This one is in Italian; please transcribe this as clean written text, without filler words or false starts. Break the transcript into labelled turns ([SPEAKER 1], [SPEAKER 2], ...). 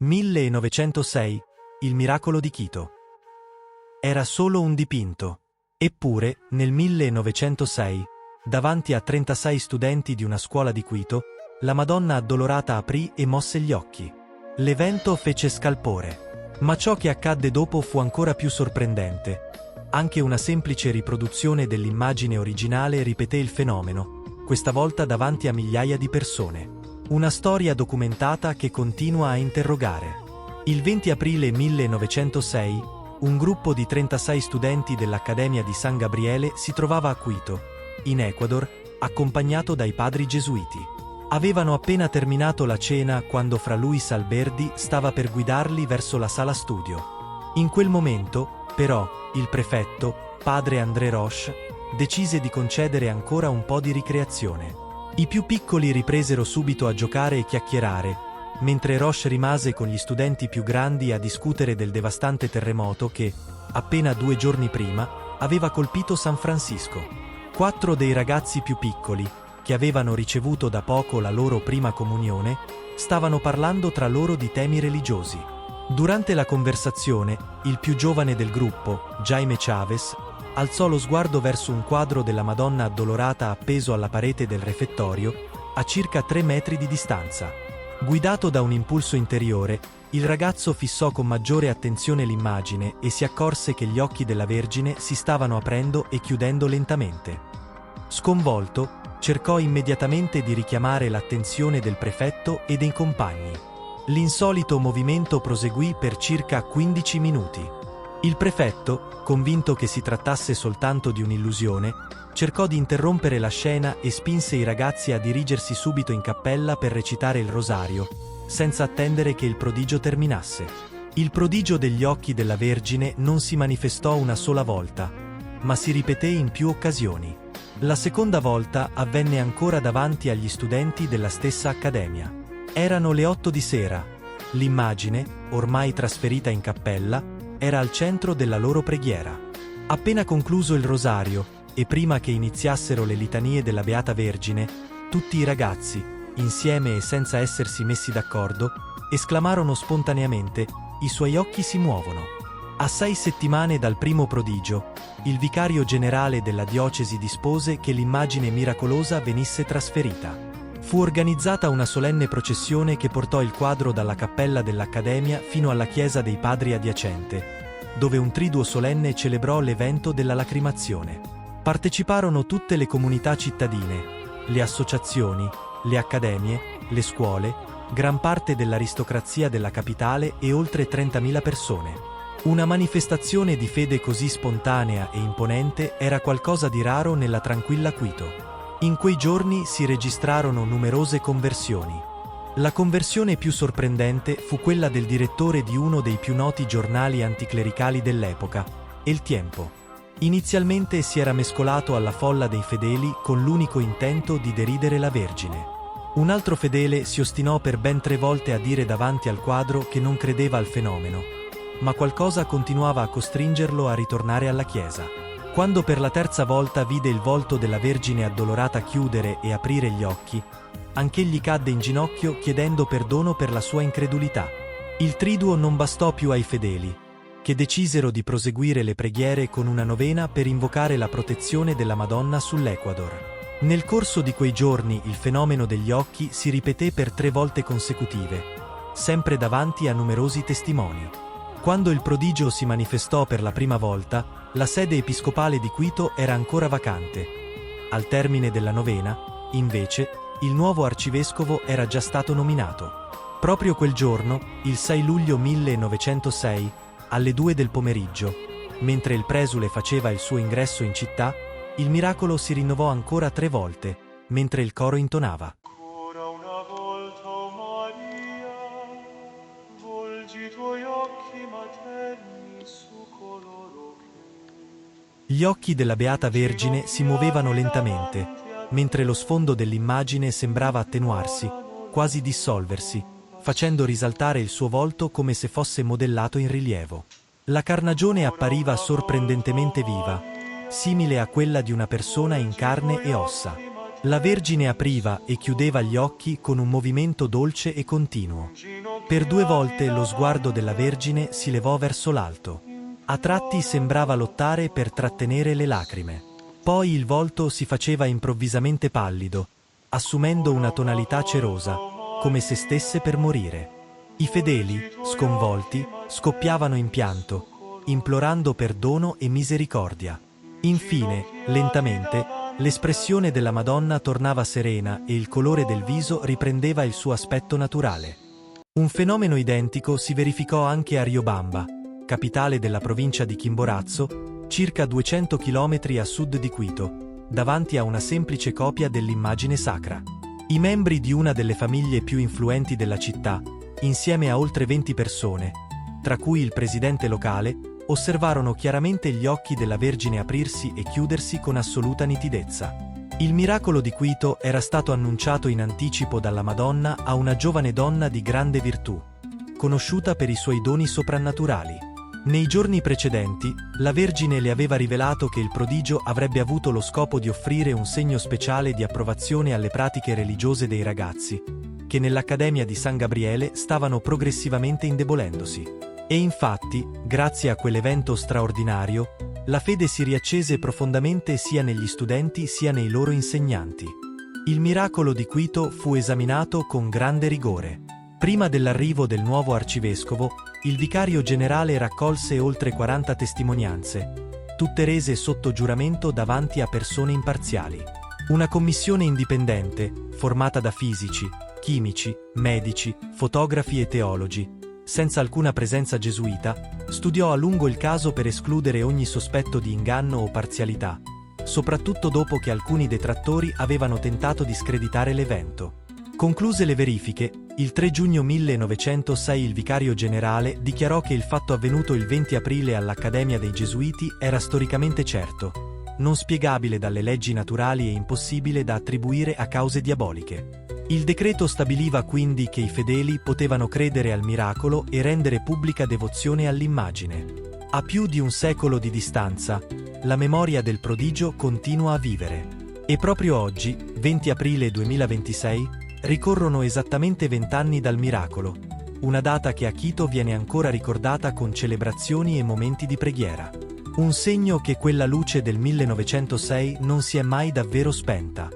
[SPEAKER 1] 1906. Il miracolo di Quito. Era solo un dipinto. Eppure, nel 1906, davanti a 36 studenti di una scuola di Quito, la Madonna addolorata aprì e mosse gli occhi. L'evento fece scalpore. Ma ciò che accadde dopo fu ancora più sorprendente. Anche una semplice riproduzione dell'immagine originale ripeté il fenomeno, questa volta davanti a migliaia di persone. Una storia documentata che continua a interrogare. Il 20 aprile 1906, un gruppo di 36 studenti dell'Accademia di San Gabriele si trovava a Quito, in Ecuador, accompagnato dai padri gesuiti. Avevano appena terminato la cena quando Fra Luis Alberdi stava per guidarli verso la sala studio. In quel momento, però, il prefetto, padre André Roche, decise di concedere ancora un po' di ricreazione. I più piccoli ripresero subito a giocare e chiacchierare, mentre Roche rimase con gli studenti più grandi a discutere del devastante terremoto che, appena 2 giorni prima, aveva colpito San Francisco. 4 dei ragazzi più piccoli, che avevano ricevuto da poco la loro prima comunione, stavano parlando tra loro di temi religiosi. Durante la conversazione, il più giovane del gruppo, Jaime Chavez, alzò lo sguardo verso un quadro della Madonna addolorata appeso alla parete del refettorio, a circa 3 metri di distanza. Guidato da un impulso interiore, il ragazzo fissò con maggiore attenzione l'immagine e si accorse che gli occhi della Vergine si stavano aprendo e chiudendo lentamente. Sconvolto, cercò immediatamente di richiamare l'attenzione del prefetto e dei compagni. L'insolito movimento proseguì per circa 15 minuti. Il prefetto, convinto che si trattasse soltanto di un'illusione, cercò di interrompere la scena e spinse i ragazzi a dirigersi subito in cappella per recitare il rosario, senza attendere che il prodigio terminasse. Il prodigio degli occhi della Vergine non si manifestò una sola volta, ma si ripeté in più occasioni. La seconda volta avvenne ancora davanti agli studenti della stessa accademia. Erano le 8 di sera. L'immagine, ormai trasferita in cappella, era al centro della loro preghiera. Appena concluso il rosario, e prima che iniziassero le litanie della Beata Vergine, tutti i ragazzi, insieme e senza essersi messi d'accordo, esclamarono spontaneamente: «I suoi occhi si muovono». A 6 settimane dal primo prodigio, il vicario generale della diocesi dispose che l'immagine miracolosa venisse trasferita. Fu organizzata una solenne processione che portò il quadro dalla cappella dell'Accademia fino alla chiesa dei Padri adiacente, dove un triduo solenne celebrò l'evento della lacrimazione. Parteciparono tutte le comunità cittadine, le associazioni, le accademie, le scuole, gran parte dell'aristocrazia della capitale e oltre 30.000 persone. Una manifestazione di fede così spontanea e imponente era qualcosa di raro nella tranquilla Quito. In quei giorni si registrarono numerose conversioni. La conversione più sorprendente fu quella del direttore di uno dei più noti giornali anticlericali dell'epoca, El Tiempo. Inizialmente si era mescolato alla folla dei fedeli con l'unico intento di deridere la Vergine. Un altro fedele si ostinò per ben 3 volte a dire davanti al quadro che non credeva al fenomeno, ma qualcosa continuava a costringerlo a ritornare alla chiesa. Quando per la 3ª volta vide il volto della Vergine addolorata chiudere e aprire gli occhi, anch'egli cadde in ginocchio chiedendo perdono per la sua incredulità. Il triduo non bastò più ai fedeli, che decisero di proseguire le preghiere con una novena per invocare la protezione della Madonna sull'Ecuador. Nel corso di quei giorni il fenomeno degli occhi si ripeté per 3 volte consecutive, sempre davanti a numerosi testimoni. Quando il prodigio si manifestò per la prima volta, la sede episcopale di Quito era ancora vacante. Al termine della novena, invece, il nuovo arcivescovo era già stato nominato. Proprio quel giorno, il 6 luglio 1906, alle 2 del pomeriggio, mentre il presule faceva il suo ingresso in città, il miracolo si rinnovò ancora 3 volte, mentre il coro intonava:
[SPEAKER 2] Ancora una volta, o Maria, volgi i tuoi occhi materni su coloro che...
[SPEAKER 1] Gli occhi della Beata Vergine si muovevano lentamente, mentre lo sfondo dell'immagine sembrava attenuarsi, quasi dissolversi, facendo risaltare il suo volto come se fosse modellato in rilievo. La carnagione appariva sorprendentemente viva, simile a quella di una persona in carne e ossa. La Vergine apriva e chiudeva gli occhi con un movimento dolce e continuo. Per 2 volte lo sguardo della Vergine si levò verso l'alto. A tratti sembrava lottare per trattenere le lacrime. Poi il volto si faceva improvvisamente pallido, assumendo una tonalità cerosa, come se stesse per morire. I fedeli, sconvolti, scoppiavano in pianto, implorando perdono e misericordia. Infine, lentamente, l'espressione della Madonna tornava serena e il colore del viso riprendeva il suo aspetto naturale. Un fenomeno identico si verificò anche a Riobamba, capitale della provincia di Chimborazo, circa 200 km a sud di Quito, davanti a una semplice copia dell'immagine sacra. I membri di una delle famiglie più influenti della città, insieme a oltre 20 persone, tra cui il presidente locale, osservarono chiaramente gli occhi della Vergine aprirsi e chiudersi con assoluta nitidezza. Il miracolo di Quito era stato annunciato in anticipo dalla Madonna a una giovane donna di grande virtù, conosciuta per i suoi doni soprannaturali. Nei giorni precedenti, la Vergine le aveva rivelato che il prodigio avrebbe avuto lo scopo di offrire un segno speciale di approvazione alle pratiche religiose dei ragazzi, che nell'Accademia di San Gabriele stavano progressivamente indebolendosi. E infatti, grazie a quell'evento straordinario, la fede si riaccese profondamente sia negli studenti sia nei loro insegnanti. Il miracolo di Quito fu esaminato con grande rigore. Prima dell'arrivo del nuovo arcivescovo, il vicario generale raccolse oltre 40 testimonianze, tutte rese sotto giuramento davanti a persone imparziali. Una commissione indipendente, formata da fisici, chimici, medici, fotografi e teologi, senza alcuna presenza gesuita, studiò a lungo il caso per escludere ogni sospetto di inganno o parzialità, soprattutto dopo che alcuni detrattori avevano tentato di screditare l'evento. Concluse le verifiche, il 3 giugno 1906 il vicario generale dichiarò che il fatto avvenuto il 20 aprile all'Accademia dei Gesuiti era storicamente certo, non spiegabile dalle leggi naturali e impossibile da attribuire a cause diaboliche. Il decreto stabiliva quindi che i fedeli potevano credere al miracolo e rendere pubblica devozione all'immagine. A più di un secolo di distanza, la memoria del prodigio continua a vivere. E proprio oggi, 20 aprile 2026, ricorrono esattamente 20 anni dal miracolo, una data che a Quito viene ancora ricordata con celebrazioni e momenti di preghiera. Un segno che quella luce del 1906 non si è mai davvero spenta.